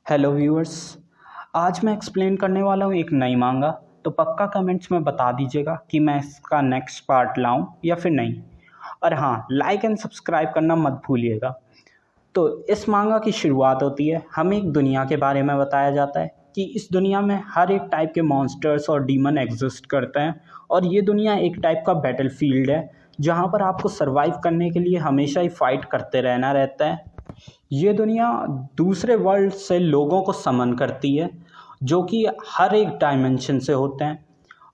Hello viewers. आज मैं explain करने वाला हूँ एक नई मांगा। तो पक्का कमेंट्स में बता दीजिएगा कि मैं इसका नेक्स्ट पार्ट लाऊं या फिर नहीं। और हाँ, लाइक एंड सब्सक्राइब करना मत भूलिएगा। तो इस मांगा की शुरुआत होती है, हमें एक दुनिया के बारे में बताया जाता है कि इस दुनिया में हर एक टाइप के मॉन्स्टर्स और डीमन एग्जिस्ट करते हैं। और ये दुनिया एक टाइप का बैटल फील्ड है जहाँ पर आपको सरवाइव करने के लिए हमेशा ही फाइट करते रहना रहता है। ये दुनिया दूसरे वर्ल्ड से लोगों को समन करती है जो कि हर एक डायमेंशन से होते हैं।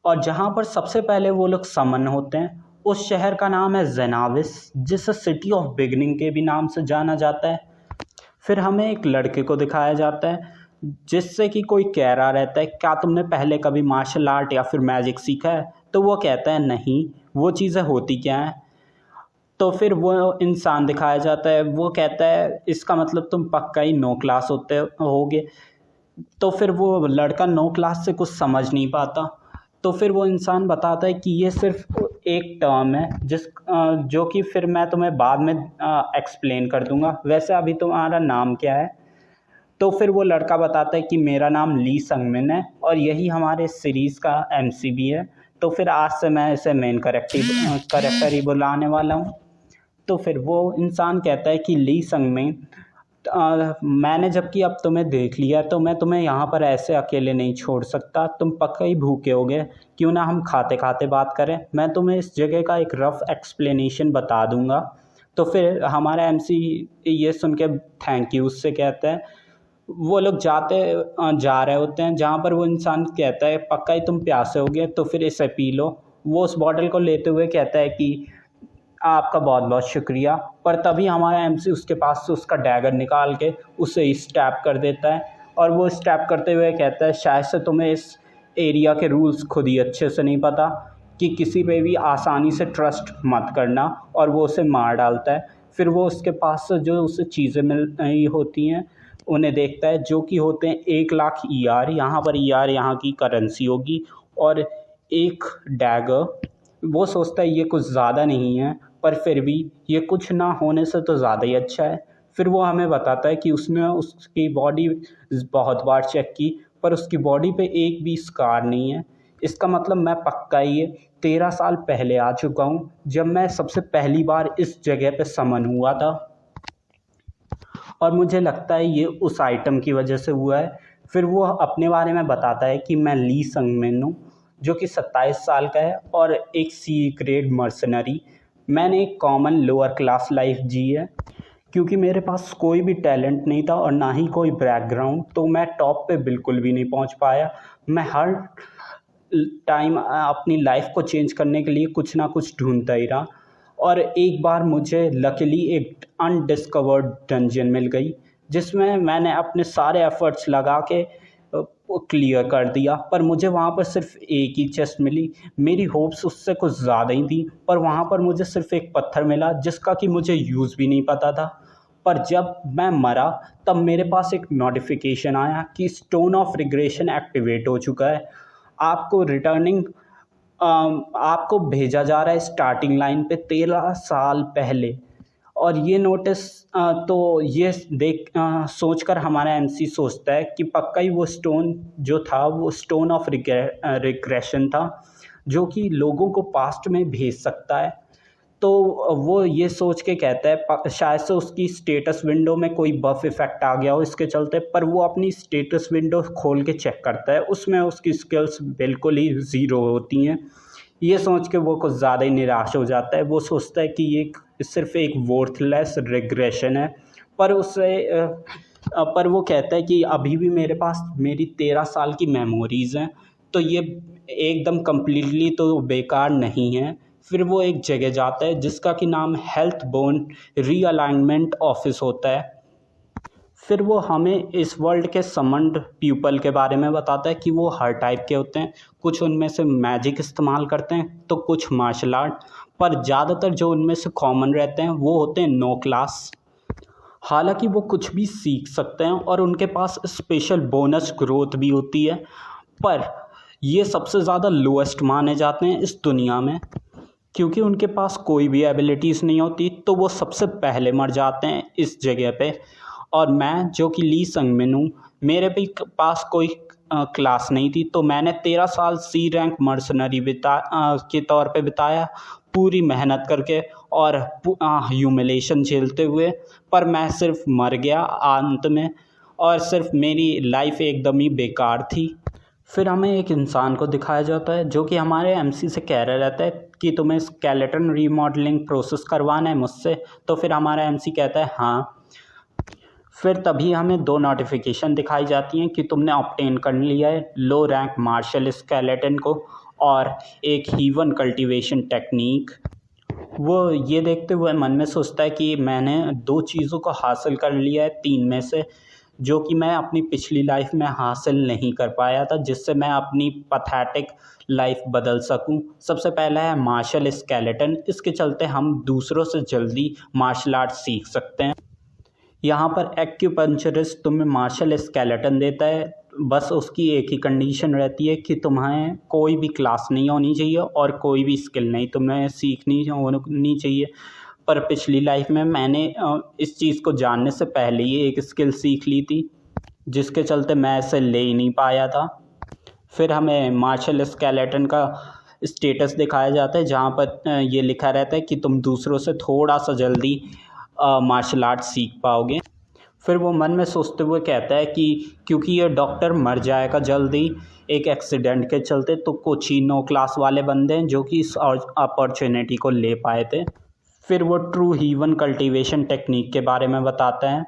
और जहाँ पर सबसे पहले वो लोग समन होते हैं उस शहर का नाम है जेनाविस, जिसे सिटी ऑफ बिगनिंग के भी नाम से जाना जाता है। फिर हमें एक लड़के को दिखाया जाता है जिससे कि कोई कह रहा रहता है, क्या तुमने पहले कभी मार्शल आर्ट या फिर मैजिक सीखा है? तो वो कहता है नहीं, वो चीज़ें होती क्या हैं। तो फिर वो इंसान दिखाया जाता है, वो कहता है इसका मतलब तुम पक्का ही 9 क्लास होते होगे। तो फिर वो लड़का 9 क्लास से कुछ समझ नहीं पाता। तो फिर वो इंसान बताता है कि ये सिर्फ एक टर्म है जो कि फिर मैं तुम्हें बाद में एक्सप्लेन कर दूंगा। वैसे अभी तुम्हारा नाम क्या है? तो फिर वो लड़का बताता है कि मेरा नाम ली संगमिन है और यही हमारे सीरीज़ का एमसीबी है। तो फिर आज से मैं इसे मेन करेक्टर ही बुलाने वाला हूँ। तो फिर वो इंसान कहता है कि ली संगमिन, मैंने जबकि अब तुम्हें देख लिया तो मैं तुम्हें यहाँ पर ऐसे अकेले नहीं छोड़ सकता। तुम पक्का ही भूखे होगे, क्यों ना हम खाते खाते बात करें। मैं तुम्हें इस जगह का एक रफ एक्सप्लेनेशन बता दूंगा। तो फिर हमारा एमसी ये सुन के थैंक यू उससे कहता है। वो लोग जा रहे होते हैं जहाँ पर वो इंसान कहता है पक्का ही तुम प्यासे होगे, तो फिर इसे पी लो। वो उस बॉटल को लेते हुए कहता है कि आपका बहुत बहुत शुक्रिया। पर तभी हमारा एमसी उसके पास से उसका डैगर निकाल के उसे स्टैप कर देता है। और वो स्टैप करते हुए कहता है शायद से तुम्हें इस एरिया के रूल्स खुद ही अच्छे से नहीं पता कि किसी पे भी आसानी से ट्रस्ट मत करना। और वो उसे मार डालता है। फिर वो उसके पास से जो उसे चीज़ें मिल रही होती हैं उन्हें देखता है, जो कि होते हैं 1 लाख ER। यहाँ पर ER यहाँ की करेंसी होगी। और एक डैगर, वो सोचता है ये कुछ ज़्यादा नहीं है, पर फिर भी ये कुछ ना होने से तो ज़्यादा ही अच्छा है। फिर वो हमें बताता है कि उसने उसकी बॉडी बहुत बार चेक की पर उसकी बॉडी पे एक भी स्कार नहीं है। इसका मतलब मैं पक्का ये 13 साल पहले आ चुका हूँ, जब मैं सबसे पहली बार इस जगह पे समन हुआ था। और मुझे लगता है ये उस आइटम की वजह से हुआ है। फिर वो अपने बारे में बताता है कि मैं ली संगमिन हूँ, जो कि 27 साल का है और एक सीक्रेट मर्सनरी। मैंने एक कॉमन लोअर क्लास लाइफ जी है क्योंकि मेरे पास कोई भी टैलेंट नहीं था और ना ही कोई बैकग्राउंड, तो मैं टॉप पे बिल्कुल भी नहीं पहुंच पाया। मैं हर टाइम अपनी लाइफ को चेंज करने के लिए कुछ ना कुछ ढूंढता ही रहा। और एक बार मुझे लकीली एक अनडिस्कवर्ड डंजन मिल गई जिसमें मैंने अपने सारे एफर्ट्स लगा के क्लियर कर दिया। पर मुझे वहाँ पर सिर्फ एक ही चेस्ट मिली। मेरी होप्स उससे कुछ ज़्यादा ही थी, पर वहाँ पर मुझे सिर्फ एक पत्थर मिला जिसका कि मुझे यूज़ भी नहीं पता था। पर जब मैं मरा तब मेरे पास एक नोटिफिकेशन आया कि स्टोन ऑफ रिग्रेशन एक्टिवेट हो चुका है। आपको रिटर्निंग आपको भेजा जा रहा है स्टार्टिंग लाइन पे 13 साल पहले। और ये नोटिस तो ये सोचकर हमारा एमसी सोचता है कि पक्का ही वो स्टोन जो था वो स्टोन ऑफ रिग्रेशन था, जो कि लोगों को पास्ट में भेज सकता है। तो वो ये सोच के कहता है शायद से उसकी स्टेटस विंडो में कोई बफ इफ़ेक्ट आ गया हो इसके चलते। पर वो अपनी स्टेटस विंडो खोल के चेक करता है, उसमें उसकी स्किल्स बिल्कुल ही ज़ीरो होती हैं। ये सोच के वो कुछ ज़्यादा ही निराश हो जाता है। वो सोचता है कि ये सिर्फ एक वर्थलेस रिग्रेशन है। पर पर वो कहता है कि अभी भी मेरे पास मेरी 13 साल की मेमोरीज़ हैं, तो ये एकदम कम्प्लीटली तो बेकार नहीं है। फिर वो एक जगह जाता है जिसका कि नाम हेल्थ बोन रीअलाइनमेंट ऑफिस होता है। फिर वो हमें इस वर्ल्ड के समन्ड पीपल के बारे में बताता है कि वो हर टाइप के होते हैं। कुछ उनमें से मैजिक इस्तेमाल करते हैं तो कुछ मार्शल आर्ट, पर ज़्यादातर जो उनमें से कॉमन रहते हैं वो होते हैं 9 क्लास। हालांकि वो कुछ भी सीख सकते हैं और उनके पास स्पेशल बोनस ग्रोथ भी होती है, पर ये सबसे ज़्यादा लोएस्ट माने जाते हैं इस दुनिया में। क्योंकि उनके पास कोई भी एबिलिटीज़ नहीं होती तो वो सबसे पहले मर जाते हैं इस जगह पे। और मैं जो कि ली संगमिन हूँ, मेरे भी पास कोई क्लास नहीं थी, तो मैंने 13 साल सी रैंक मर्सनरी के तौर पे बिताया, पूरी मेहनत करके और ह्यूमिलेशन झेलते हुए। पर मैं सिर्फ मर गया अंत में, और सिर्फ मेरी लाइफ एकदम ही बेकार थी। फिर हमें एक इंसान को दिखाया जाता है जो कि हमारे एमसी से कह रहा रहता है कि तुम्हें स्केलेटन रीमॉडलिंग प्रोसेस करवाना है मुझसे। तो फिर हमारा एमसी कहता है हाँ। फिर तभी हमें 2 नोटिफिकेशन दिखाई जाती हैं कि तुमने ऑब्टेन कर लिया है लो रैंक मार्शल स्केलेटन को और एक हीवन कल्टीवेशन टेक्निक। वो ये देखते हुए मन में सोचता है कि मैंने 2 चीज़ों को हासिल कर लिया है 3 में से, जो कि मैं अपनी पिछली लाइफ में हासिल नहीं कर पाया था, जिससे मैं अपनी पैथेटिक लाइफ बदल सकूं। सबसे पहला है मार्शल स्केलेटन। इसके चलते हम दूसरों से जल्दी मार्शल आर्ट सीख सकते हैं। यहाँ पर एक्यूपंक्चरिस्ट तुम्हें मार्शल स्केलेटन देता है, बस उसकी एक ही कंडीशन रहती है कि तुम्हें कोई भी क्लास नहीं होनी चाहिए और कोई भी स्किल नहीं तुम्हें सीखनी होनी चाहिए। पर पिछली लाइफ में मैंने इस चीज़ को जानने से पहले ही एक स्किल सीख ली थी, जिसके चलते मैं इसे ले ही नहीं पाया था। फिर हमें मार्शल स्केलेटन का स्टेटस दिखाया जाता है, जहाँ पर ये लिखा रहता है कि तुम दूसरों से थोड़ा सा जल्दी मार्शल आर्ट सीख पाओगे। फिर वो मन में सोचते हुए कहता है कि क्योंकि ये डॉक्टर मर जाएगा जल्दी एक एक्सीडेंट के चलते, तो कुछ ही 9 क्लास वाले बंदे हैं जो कि इस अपॉर्चुनिटी को ले पाए थे। फिर वो ट्रू हीवन कल्टीवेशन टेक्निक के बारे में बताता है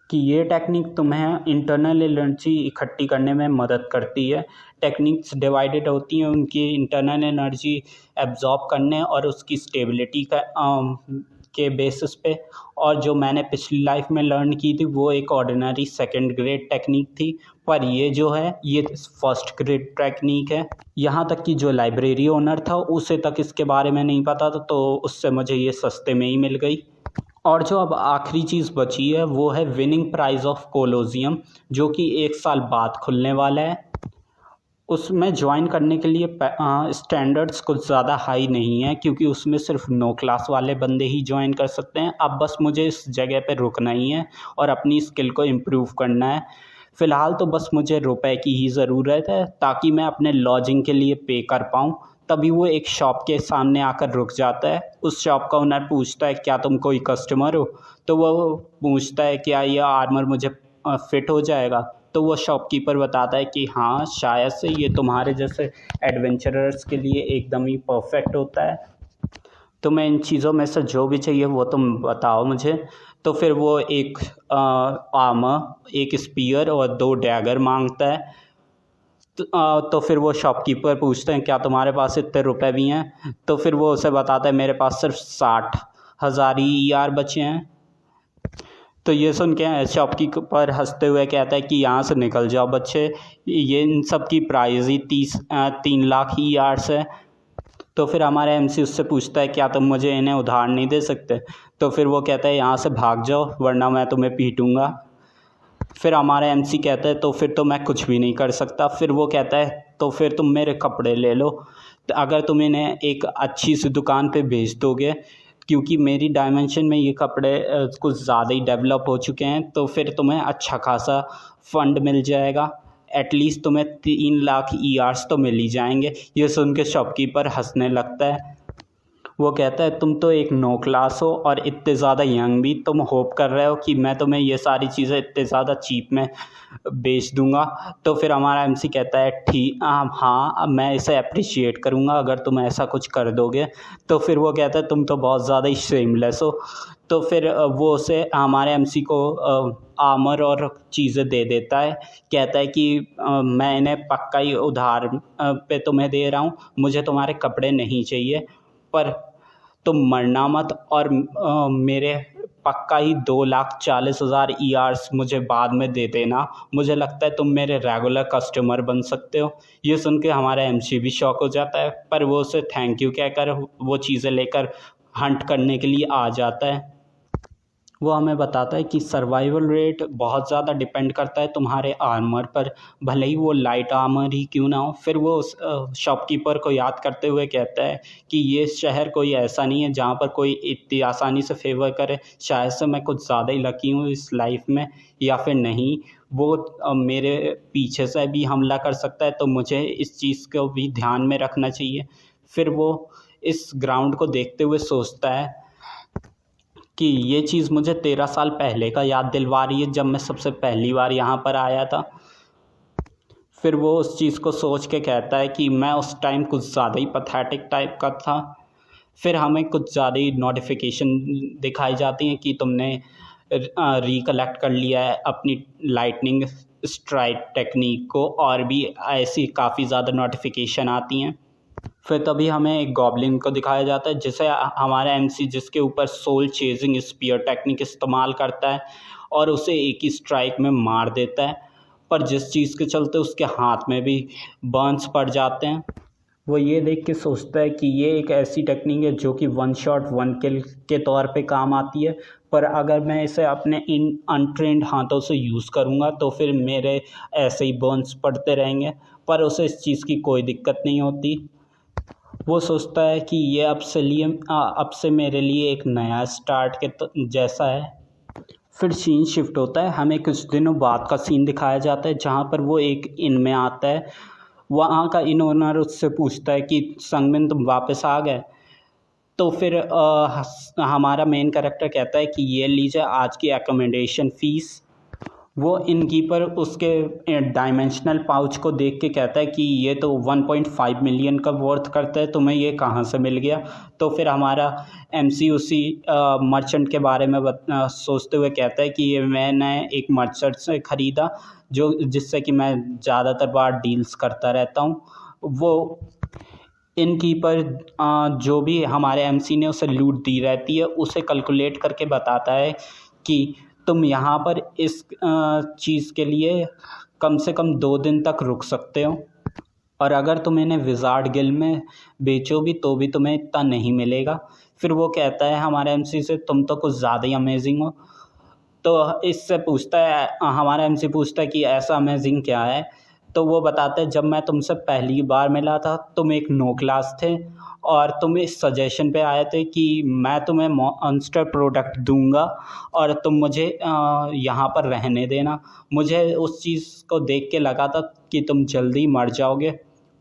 कि ये टेक्निक तुम्हें इंटरनल एनर्जी इकट्ठी करने में मदद करती है। टेक्निक्स डिवाइडेड होती हैं उनकी इंटरनल एनर्जी एब्जॉर्ब करने और उसकी स्टेबिलिटी के बेसिस पे। और जो मैंने पिछली लाइफ में लर्न की थी वो एक ऑर्डिनरी सेकंड ग्रेड टेक्निक थी, पर ये जो है ये फर्स्ट ग्रेड टेक्निक है। यहाँ तक कि जो लाइब्रेरी ओनर था उसे तक इसके बारे में नहीं पता था, तो उससे मुझे ये सस्ते में ही मिल गई। और जो अब आखिरी चीज़ बची है वो है विनिंग प्राइज़ ऑफ कोलोजियम, जो कि 1 साल बाद खुलने वाला है। उसमें ज्वाइन करने के लिए स्टैंडर्ड्स कुछ ज़्यादा हाई नहीं है, क्योंकि उसमें सिर्फ 9 क्लास वाले बंदे ही ज्वाइन कर सकते हैं। अब बस मुझे इस जगह पे रुकना ही है और अपनी स्किल को इम्प्रूव करना है। फ़िलहाल तो बस मुझे रुपए की ही ज़रूरत है ताकि मैं अपने लॉजिंग के लिए पे कर पाऊँ। तभी वो एक शॉप के सामने आकर रुक जाता है। उस शॉप का ओनर पूछता है क्या तुम कोई कस्टमर हो? तो वो पूछता है क्या ये आर्मर मुझे फिट हो जाएगा? तो वो शॉपकीपर बताता है कि हाँ शायद से ये तुम्हारे जैसे एडवेंचरर्स के लिए एकदम ही परफेक्ट होता है। तुम्हें इन चीज़ों में से जो भी चाहिए वो तुम बताओ मुझे। तो फिर वो एक आर्मर, एक स्पीयर और 2 डैगर मांगता है। तो फिर वो शॉपकीपर पूछते हैं क्या तुम्हारे पास इतने रुपए भी हैं? तो फिर वो उसे बताता है मेरे पास सिर्फ 60,000 ER बचे हैं। तो ये सुन के शॉपकीपर हंसते हुए कहता है कि यहाँ से निकल जाओ बच्चे, ये इन सब की प्राइस ही 3 लाख ER है। तो फिर हमारा एमसी उससे पूछता है क्या तुम मुझे इन्हें उधार नहीं दे सकते? तो फिर वो कहता है यहाँ से भाग जाओ वरना मैं तुम्हें पीटूँगा। फिर हमारा एमसी कहता है तो फिर तो मैं कुछ भी नहीं कर सकता। फिर वो कहता है तो फिर तुम मेरे कपड़े ले लो, तो अगर तुम इन्हें एक अच्छी सी दुकान पे बेच दोगे, क्योंकि मेरी डायमेंशन में ये कपड़े कुछ ज़्यादा ही डेवलप हो चुके हैं, तो फिर तुम्हें अच्छा खासा फंड मिल जाएगा। एटलीस्ट तुम्हें 3 लाख ER तो मिल ही जाएंगे। ये सुन के शॉपकीपर हंसने लगता है। वो कहता है तुम तो एक 9 क्लास हो और इतने ज़्यादा यंग भी, तुम होप कर रहे हो कि मैं तुम्हें ये सारी चीज़ें इतने ज़्यादा चीप में बेच दूंगा। तो फिर हमारा एमसी कहता है ठीक हाँ मैं इसे अप्रिशिएट करूँगा अगर तुम ऐसा कुछ कर दोगे। तो फिर वो कहता है तुम तो बहुत ज़्यादा ही शेमलेस हो। तो फिर वो उसे हमारे एमसी को आर्मर और चीज़ें दे देता है। कहता है कि मैं इन्हें पक्का ही उधार पे तुम्हें दे रहा हूँ, मुझे तुम्हारे कपड़े नहीं चाहिए, पर तुम मरना मत और मेरे पक्का ही 2,40,000 ER मुझे बाद में दे देना। मुझे लगता है तुम मेरे रेगुलर कस्टमर बन सकते हो। ये सुन के हमारा एमसी भी शॉक हो जाता है, पर वो उसे थैंक यू कहकर वो चीज़ें लेकर हंट करने के लिए आ जाता है। वो हमें बताता है कि सर्वाइवल रेट बहुत ज़्यादा डिपेंड करता है तुम्हारे आर्मर पर, भले ही वो लाइट आर्मर ही क्यों ना हो। फिर वो उस शॉपकीपर को याद करते हुए कहता है कि ये शहर कोई ऐसा नहीं है जहाँ पर कोई इतनी आसानी से फेवर करे, शायद से मैं कुछ ज़्यादा ही लकी हूँ इस लाइफ में, या फिर नहीं वो मेरे पीछे से भी हमला कर सकता है, तो मुझे इस चीज़ को भी ध्यान में रखना चाहिए। फिर वो इस ग्राउंड को देखते हुए सोचता है कि ये चीज़ मुझे 13 साल पहले का याद दिलवा रही है, जब मैं सबसे पहली बार यहाँ पर आया था। फिर वो उस चीज़ को सोच के कहता है कि मैं उस टाइम कुछ ज़्यादा ही पैथेटिक टाइप का था। फिर हमें कुछ ज़्यादा ही नोटिफिकेशन दिखाई जाती हैं कि तुमने रिकलेक्ट कर लिया है अपनी लाइटनिंग स्ट्राइक टेक्निक को, और भी ऐसी काफ़ी ज़्यादा नोटिफिकेशन आती हैं। फिर तभी हमें एक गॉब्लिन को दिखाया जाता है जिसे हमारा एमसी जिसके ऊपर सोल चेजिंग स्पीयर टेक्निक इस्तेमाल करता है और उसे एक ही स्ट्राइक में मार देता है, पर जिस चीज़ के चलते उसके हाथ में भी बर्न्स पड़ जाते हैं। वो ये देख के सोचता है कि ये एक ऐसी टेक्निक है जो कि वन शॉट वन किल के तौर पे काम आती है, पर अगर मैं इसे अपने इन अनट्रेंड हाथों से यूज़ करूँगा तो फिर मेरे ऐसे ही बर्न्स पड़ते रहेंगे, पर उसे इस चीज़ की कोई दिक्कत नहीं होती। वो सोचता है कि ये अब से मेरे लिए एक नया स्टार्ट के जैसा है। फिर सीन शिफ्ट होता है, हमें कुछ दिनों बाद का सीन दिखाया जाता है जहाँ पर वो एक इन में आता है। वहाँ का इन ओनर उससे पूछता है कि संगमिन तुम वापस आ गए। तो फिर हमारा मेन कैरेक्टर कहता है कि ये लीजिए आज की एकोमोडेशन फ़ीस। वो इनकीपर उसके डायमेंशनल पाउच को देख के कहता है कि ये तो 1.5 मिलियन का वर्थ करता है, तुम्हें ये कहाँ से मिल गया। तो फिर हमारा एमसी उसी मर्चेंट के बारे में सोचते हुए कहता है कि ये मैंने एक मर्चेंट से ख़रीदा जो जिससे कि मैं ज़्यादातर बार डील्स करता रहता हूँ। वो इनकीपर जो भी हमारे एमसी ने उसे लूट दी रहती है उसे कैलकुलेट करके बताता है कि तुम यहाँ पर इस चीज़ के लिए कम से कम 2 दिन तक रुक सकते हो, और अगर तुम इन्हें विज़ार्ड गिल्ड में बेचो भी तो भी तुम्हें इतना नहीं मिलेगा। फिर वो कहता है हमारे एमसी से तुम तो कुछ ज़्यादा ही अमेजिंग हो। तो इससे पूछता है हमारा एमसी पूछता है कि ऐसा अमेजिंग क्या है। तो वो बताते हैं जब मैं तुमसे पहली बार मिला था तुम एक नो क्लास थे और तुम इस सजेशन पे आए थे कि मैं तुम्हें मॉन्स्टर प्रोडक्ट दूंगा और तुम मुझे यहाँ पर रहने देना। मुझे उस चीज़ को देख के लगा था कि तुम जल्दी मर जाओगे,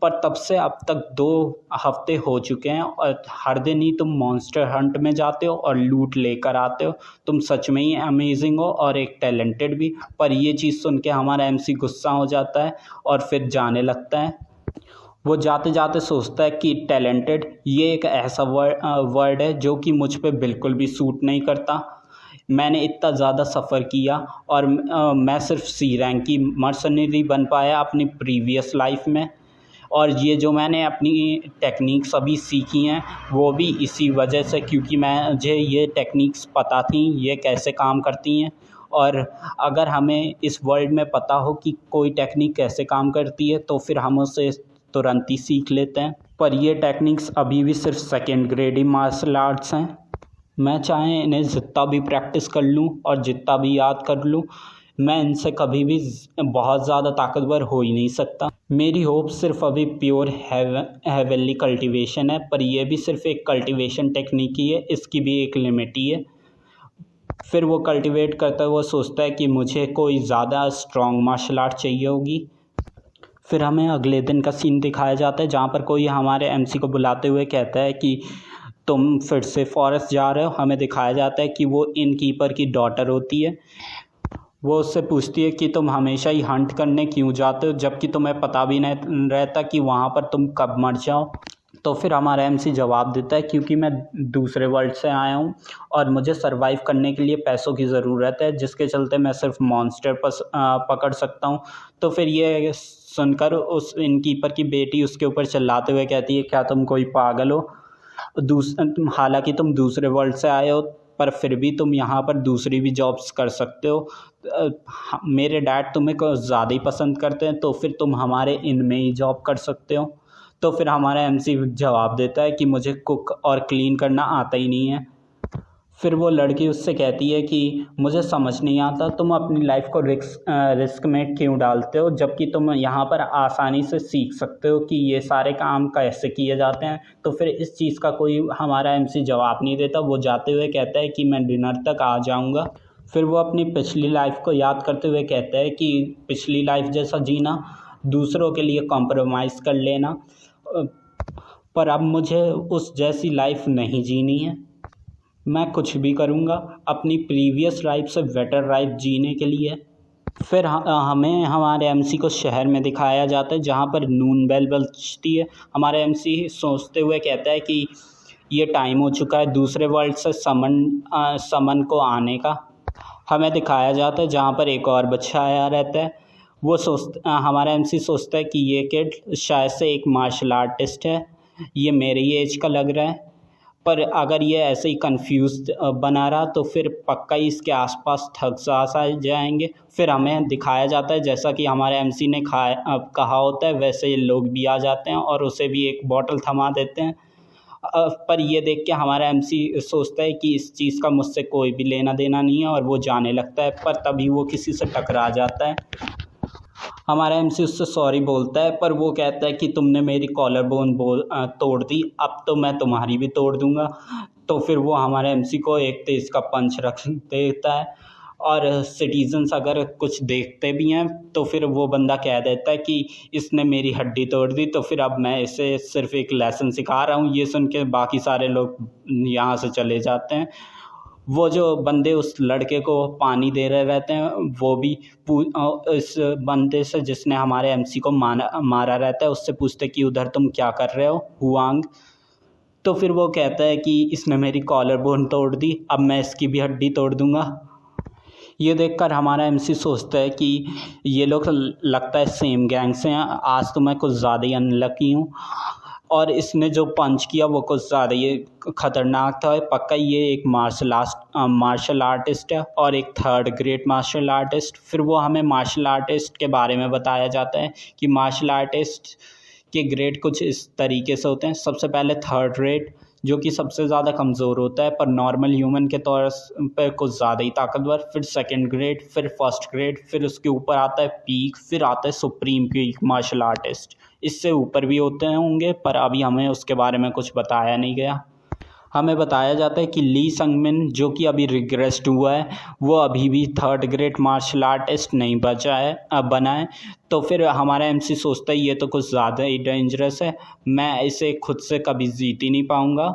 पर तब से अब तक 2 हफ्ते हो चुके हैं और हर दिन ही तुम मॉन्स्टर हंट में जाते हो और लूट लेकर आते हो। तुम सच में ही अमेजिंग हो और एक टैलेंटेड भी। पर ये चीज़ सुन के हमारा एमसी गुस्सा हो जाता है और फिर जाने लगता है। वो जाते जाते सोचता है कि टैलेंटेड ये एक ऐसा वर्ड है जो कि मुझ पे बिल्कुल भी सूट नहीं करता। मैंने इतना ज़्यादा सफ़र किया और मैं सिर्फ सी रैंक की मर्सनरी बन पाया अपनी प्रीवियस लाइफ में, और ये जो मैंने अपनी टेक्निक्स अभी सीखी हैं वो भी इसी वजह से, क्योंकि मुझे ये टेक्निक्स पता थी ये कैसे काम करती हैं। और अगर हमें इस वर्ल्ड में पता हो कि कोई टेक्निक कैसे काम करती है तो फिर हम उसे तुरंत ही सीख लेते हैं। पर ये टेक्निक्स अभी भी सिर्फ सेकेंड ग्रेड ही मार्शल आर्ट्स हैं। मैं चाहे इन्हें जितना भी प्रैक्टिस कर लूँ और जितना भी याद कर लूँ, मैं इनसे कभी भी बहुत ज़्यादा ताकतवर हो ही नहीं सकता। मेरी होप सिर्फ अभी प्योर हेवनली कल्टीवेशन है, पर यह भी सिर्फ एक कल्टीवेशन टेक्निक ही है, इसकी भी एक लिमिट ही है। फिर वो कल्टीवेट करता है, वो सोचता है कि मुझे कोई ज़्यादा स्ट्रॉन्ग मार्शल आर्ट चाहिए होगी। फिर हमें अगले दिन का सीन दिखाया जाता है जहाँ पर कोई हमारे एमसी को बुलाते हुए कहता है कि तुम फिर से फॉरेस्ट जा रहे हो। हमें दिखाया जाता है कि वो इनकीपर की डॉटर होती है। वो उससे पूछती है कि तुम हमेशा ही हंट करने क्यों जाते हो जबकि तुम्हें पता भी नहीं रहता कि वहाँ पर तुम कब मर जाओ। तो फिर हमारा एमसी जवाब देता है क्योंकि मैं दूसरे वर्ल्ड से आया हूँ और मुझे सरवाइव करने के लिए पैसों की ज़रूरत है, जिसके चलते मैं सिर्फ मॉन्स्टर पकड़ सकता हूँ। तो फिर ये सुनकर उस इनकीपर की बेटी उसके ऊपर चिल्लाते हुए कहती है क्या तुम कोई पागल हो, हालांकि तुम दूसरे वर्ल्ड से आए हो पर फिर भी तुम यहाँ पर दूसरी भी जॉब्स कर सकते हो। मेरे डैड तुम्हें ज़्यादा ही पसंद करते हैं तो फिर तुम हमारे इनमें ही जॉब कर सकते हो। तो फिर हमारा एमसी जवाब देता है कि मुझे कुक और क्लीन करना आता ही नहीं है। फिर वो लड़की उससे कहती है कि मुझे समझ नहीं आता तुम अपनी लाइफ को रिस्क में क्यों डालते हो, जबकि तुम यहाँ पर आसानी से सीख सकते हो कि ये सारे काम कैसे किए जाते हैं। तो फिर इस चीज़ का कोई हमारा एमसी जवाब नहीं देता। वो जाते हुए कहता है कि मैं डिनर तक आ जाऊँगा। फिर वो अपनी पिछली लाइफ को याद करते हुए कहता है कि पिछली लाइफ जैसा जीना, दूसरों के लिए कॉम्प्रोमाइज़ कर लेना, पर अब मुझे उस जैसी लाइफ नहीं जीनी है। मैं कुछ भी करूँगा अपनी प्रीवियस लाइफ से बेटर लाइफ जीने के लिए। फिर हमें हमारे एमसी को शहर में दिखाया जाता है जहाँ पर नून बेल बजती है। हमारा एमसी सोचते हुए कहता है कि ये टाइम हो चुका है दूसरे वर्ल्ड से समन को आने का। हमें दिखाया जाता है जहाँ पर एक और बच्चा आया रहता है। वो हमारा एमसी सोचता है कि ये किड शायद से एक मार्शल आर्टिस्ट है, ये मेरे ही एज का लग रहा है, पर अगर ये ऐसे ही कंफ्यूज बना रहा तो फिर पक्का ही इसके आसपास ठग्स आ जाएंगे। फिर हमें दिखाया जाता है जैसा कि हमारे एमसी ने कहा होता है वैसे ये लोग भी आ जाते हैं और उसे भी एक बॉटल थमा देते हैं। पर ये देख के हमारा एमसी सोचता है कि इस चीज़ का मुझसे कोई भी लेना देना नहीं है और वो जाने लगता है। पर तभी वो किसी से टकरा जाता है। हमारा एमसी उससे सॉरी बोलता है, पर वो कहता है कि तुमने मेरी कॉलर बोन तोड़ दी, अब तो मैं तुम्हारी भी तोड़ दूंगा। तो फिर वो हमारे एमसी को एक तेज़ का पंच रख देता है और सिटीजन्स अगर कुछ देखते भी हैं तो फिर वो बंदा कह देता है कि इसने मेरी हड्डी तोड़ दी, तो फिर अब मैं इसे सिर्फ एक लेसन सिखा रहा हूँ। ये सुन के बाकी सारे लोग यहाँ से चले जाते हैं। वो जो बंदे उस लड़के को पानी दे रहे रहते हैं वो भी इस बंदे से जिसने हमारे एमसी को मारा रहता है उससे पूछते कि उधर तुम क्या कर रहे हो हुआंग। तो फिर वो कहता है कि इसने मेरी कॉलर बोन तोड़ दी, अब मैं इसकी भी हड्डी तोड़ दूंगा। ये देखकर हमारा एमसी सोचता है कि ये लोग लगता है सेम गैंग से हैं, आज तो मैं कुछ ज़्यादा ही अनलकी हूँ और इसने जो पंच किया वो कुछ ज़्यादा ही ख़तरनाक था। पक्का ये एक मार्शल आर्टिस्ट है और एक थर्ड ग्रेट मार्शल आर्टिस्ट। फिर वो हमें मार्शल आर्टिस्ट के बारे में बताया जाता है कि मार्शल आर्टिस्ट के ग्रेड कुछ इस तरीके से होते हैं। सबसे पहले थर्ड ग्रेड जो कि सबसे ज़्यादा कमज़ोर होता है पर नॉर्मल ह्यूमन के तौर पर कुछ ज़्यादा ही ताकतवर। फिर सेकंड ग्रेड, फिर फर्स्ट ग्रेड, फिर उसके ऊपर आता है पीक, फिर आता है सुप्रीम पीक मार्शल आर्टिस्ट। इससे ऊपर भी होते होंगे पर अभी हमें उसके बारे में कुछ बताया नहीं गया। हमें बताया जाता है कि ली संगमिन जो कि अभी रिग्रेस्ड हुआ है वो अभी भी थर्ड ग्रेड मार्शल आर्टिस्ट नहीं बना है। तो फिर हमारा एमसी सोचता है ये तो कुछ ज़्यादा ही डेंजरस है, मैं इसे खुद से कभी जीत ही नहीं पाऊँगा।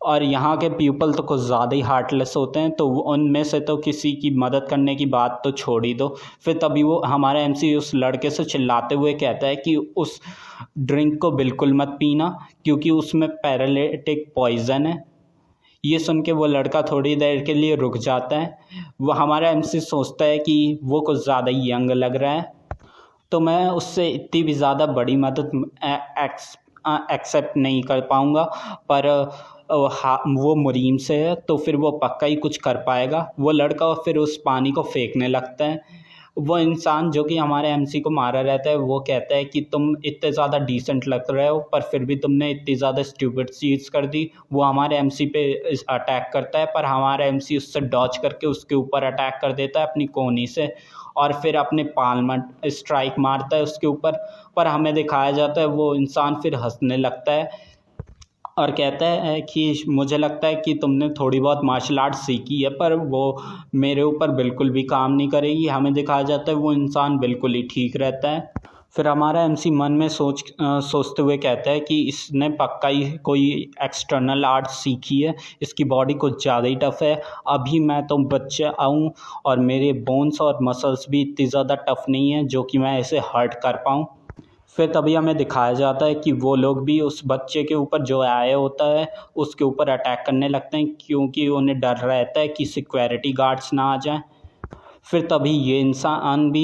और यहाँ के पीपल तो कुछ ज़्यादा ही हार्टलेस होते हैं, तो उनमें से तो किसी की मदद करने की बात तो छोड़ ही दो। फिर तभी वो हमारा एमसी उस लड़के से चिल्लाते हुए कहता है कि उस ड्रिंक को बिल्कुल मत पीना क्योंकि उसमें पैरालिटिक पॉइज़न है। ये सुन के वो लड़का थोड़ी देर के लिए रुक जाता है। वो हमारा एमसी सोचता है कि वो कुछ ज़्यादा ही यंग लग रहा है तो मैं उससे इतनी भी ज़्यादा बड़ी मदद एक्सेप्ट नहीं कर पाऊँगा, पर वो मुरीम से है तो फिर वो पक्का ही कुछ कर पाएगा। वो लड़का फिर उस पानी को फेंकने लगता है। वो इंसान जो कि हमारे एमसी को मारा रहता है वो कहता है कि तुम इतने ज़्यादा डिसेंट लग रहे हो पर फिर भी तुमने इतनी ज़्यादा स्टूपिड चीज़ कर दी। वो हमारे एमसी पे अटैक करता है पर हमारा एमसी उससे डॉच करके उसके ऊपर अटैक कर देता है अपनी कोहनी से और फिर अपने पाल्म स्ट्राइक मारता है उसके ऊपर। पर हमें दिखाया जाता है वो इंसान फिर हंसने लगता है और कहता है कि मुझे लगता है कि तुमने थोड़ी बहुत मार्शल आर्ट सीखी है पर वो मेरे ऊपर बिल्कुल भी काम नहीं करेगी। हमें दिखाया जाता है वो इंसान बिल्कुल ही ठीक रहता है। फिर हमारा एमसी मन में सोचते हुए कहता है कि इसने पक्का ही कोई एक्सटर्नल आर्ट सीखी है, इसकी बॉडी कुछ ज़्यादा ही टफ़ है। अभी मैं तो बच्चा आऊँ और मेरे बोन्स और मसल्स भी इतनी ज़्यादा टफ़ नहीं है जो कि मैं इसे हर्ट कर पाऊँ। फिर तभी हमें दिखाया जाता है कि वो लोग भी उस बच्चे के ऊपर जो आया होता है उसके ऊपर अटैक करने लगते हैं क्योंकि उन्हें डर रहता है कि सिक्योरिटी गार्ड्स ना आ जाएं। फिर तभी ये इंसान भी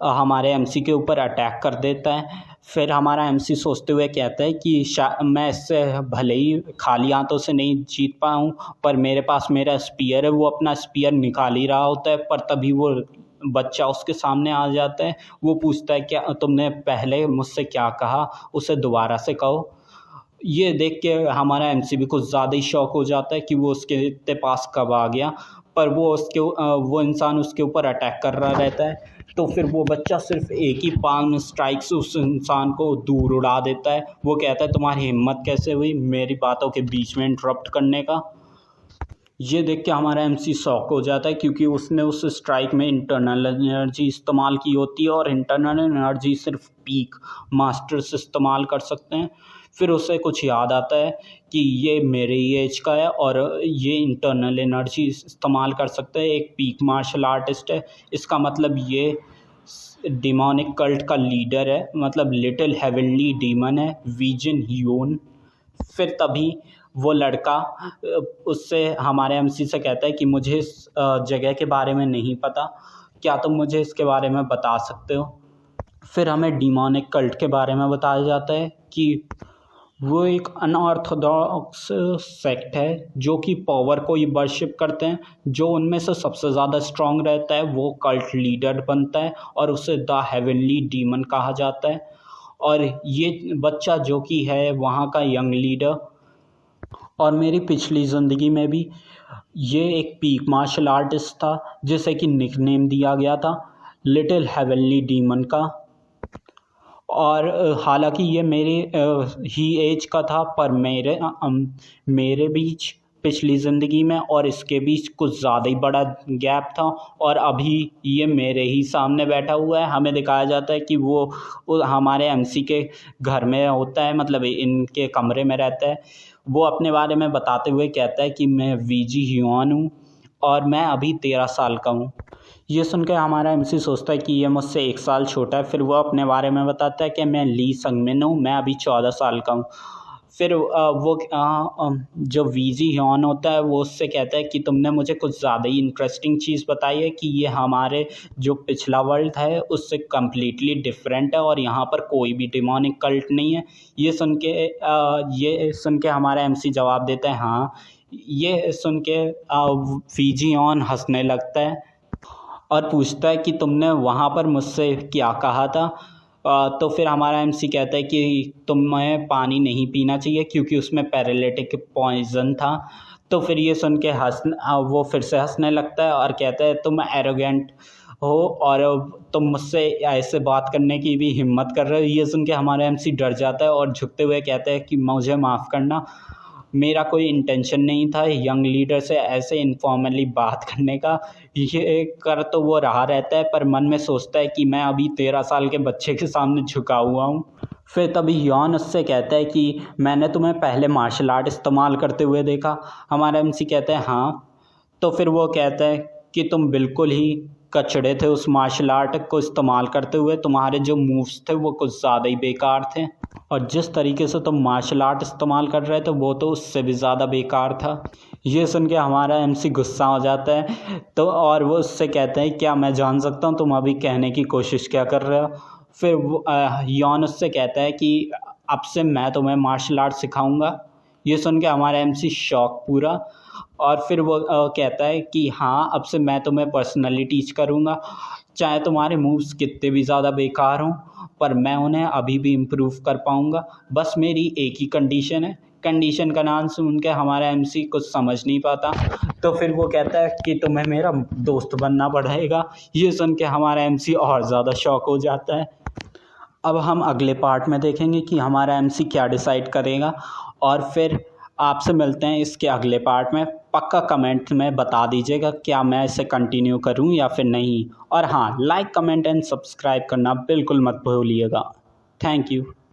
हमारे एमसी के ऊपर अटैक कर देता है। फिर हमारा एमसी सोचते हुए कहता है कि मैं इससे भले ही खाली हाथों से नहीं जीत पाऊँ पर मेरे पास मेरा स्पीयर है। वो अपना स्पीयर निकाल ही रहा होता है पर तभी वो बच्चा उसके सामने आ जाता है। वो पूछता है क्या तुमने पहले मुझसे क्या कहा, उसे दोबारा से कहो। ये देख के हमारा एमसी भी कुछ ज़्यादा ही शॉक हो जाता है कि वो उसके इतने पास कब आ गया, पर वो इंसान उसके ऊपर अटैक कर रहा रहता है। तो फिर वो बच्चा सिर्फ एक ही पाम स्ट्राइक से उस इंसान को दूर उड़ा देता है। वो कहता है तुम्हारी हिम्मत कैसे हुई मेरी बातों के बीच में इंटरप्ट करने का। ये देख के हमारा एमसी शॉक हो जाता है क्योंकि उसने उस स्ट्राइक में इंटरनल एनर्जी इस्तेमाल की होती है और इंटरनल एनर्जी सिर्फ पीक मास्टर्स इस्तेमाल कर सकते हैं। फिर उसे कुछ याद आता है कि ये मेरे ही एज का है और ये इंटरनल एनर्जी इस्तेमाल कर सकता है, एक पीक मार्शल आर्टिस्ट है। इसका मतलब ये डिमोनिक कल्ट का लीडर है, मतलब लिटिल हेवनली डीमन है, विजन ह्यून। फिर तभी वो लड़का उससे हमारे एमसी से कहता है कि मुझे इस जगह के बारे में नहीं पता, क्या तुम मुझे इसके बारे में बता सकते हो। फिर हमें डिमोनिक कल्ट के बारे में बताया जाता है कि वो एक अनऑर्थोडॉक्स सेक्ट है जो कि पावर को ही वर्शिप करते हैं। जो उनमें से सबसे ज़्यादा स्ट्रांग रहता है वो कल्ट लीडर बनता है और उसे द हेवनली डीमन कहा जाता है। और ये बच्चा जो कि है वहाँ का यंग लीडर, और मेरी पिछली ज़िंदगी में भी ये एक पीक मार्शल आर्टिस्ट था जिसे कि निकनेम दिया गया था लिटिल हेवनली डीमन का। और हालांकि ये मेरे ही एज का था, पर मेरे बीच पिछली ज़िंदगी में और इसके बीच कुछ ज़्यादा ही बड़ा गैप था। और अभी ये मेरे ही सामने बैठा हुआ है। हमें दिखाया जाता है कि वो हमारे एमसी के घर में होता है, मतलब इनके कमरे में रहता है। वो अपने बारे में बताते हुए कहता है कि मैं वीजी ह्यून हूँ और मैं अभी 13 साल का हूँ। ये सुन के हमारा एमसी सोचता है कि ये मुझसे 1 साल छोटा है। फिर वो अपने बारे में बताता है कि मैं ली संगमिन हूँ, मैं अभी 14 साल का हूँ। फिर जो वीजी ह्यून होता है वो उससे कहता है कि तुमने मुझे कुछ ज़्यादा ही इंटरेस्टिंग चीज़ बताई है कि ये हमारे जो पिछला वर्ल्ड है उससे कम्प्लीटली डिफरेंट है और यहाँ पर कोई भी डिमोनिक कल्ट नहीं है। ये सुन के हमारा एमसी जवाब देता है हाँ। ये सुन के वीजी ह्यून हंसने लगता है और पूछता है कि तुमने वहाँ पर मुझसे क्या कहा था। तो फिर हमारा एमसी कहता है कि तुम्हें पानी नहीं पीना चाहिए क्योंकि उसमें पैरालिटिक पॉइजन था। तो फिर ये सुन के वो फिर से हंसने लगता है और कहता है तुम एरोगेंट हो और तुम मुझसे ऐसे बात करने की भी हिम्मत कर रहे हो। ये सुन के हमारा एमसी डर जाता है और झुकते हुए कहता है कि मुझे माफ़ करना, मेरा कोई इंटेंशन नहीं था यंग लीडर से ऐसे इनफॉर्मली बात करने का। ये कर तो वो रहा रहता है पर मन में सोचता है कि मैं अभी 13 साल के बच्चे के सामने झुका हुआ हूँ। फिर तभी यॉन उससे कहता है कि मैंने तुम्हें पहले मार्शल आर्ट इस्तेमाल करते हुए देखा। हमारा एमसी कहता है हाँ। तो फिर वो कहता है कि तुम बिल्कुल ही कचड़े थे उस मार्शल आर्ट को इस्तेमाल करते हुए, तुम्हारे जो मूव्स थे वो कुछ ज़्यादा ही बेकार थे और जिस तरीके से तुम मार्शल आर्ट इस्तेमाल कर रहे थे वो तो उससे भी ज़्यादा बेकार था। ये सुन के हमारा एमसी गुस्सा हो जाता है तो और वो उससे कहते हैं क्या मैं जान सकता हूँ तुम अभी कहने की कोशिश क्या कर रहे हो। फिर यॉन उससे कहता है कि अब से मैं तुम्हें मार्शल आर्ट सिखाऊंगा। ये सुन के हमारा एमसी शॉक पूरा, और फिर वो कहता है कि हाँ अब से मैं तुम्हें पर्सनली टीच करूँगा, चाहे तुम्हारे मूव्स कितने भी ज़्यादा बेकार हों पर मैं उन्हें अभी भी इम्प्रूव कर पाऊँगा। बस मेरी एक ही कंडीशन है। कंडीशन का नाम सुन के हमारा एमसी कुछ समझ नहीं पाता। तो फिर वो कहता है कि तुम्हें मेरा दोस्त बनना पड़ेगा। ये सुन के हमारा एमसी और ज़्यादा शॉक हो जाता है। अब हम अगले पार्ट में देखेंगे कि हमारा एमसी क्या डिसाइड करेगा और फिर आपसे मिलते हैं इसके अगले पार्ट में। पक्का कमेंट में बता दीजिएगा क्या मैं इसे कंटिन्यू करूं या फिर नहीं। और हाँ, लाइक कमेंट एंड सब्सक्राइब करना बिल्कुल मत भूलिएगा। Thank you.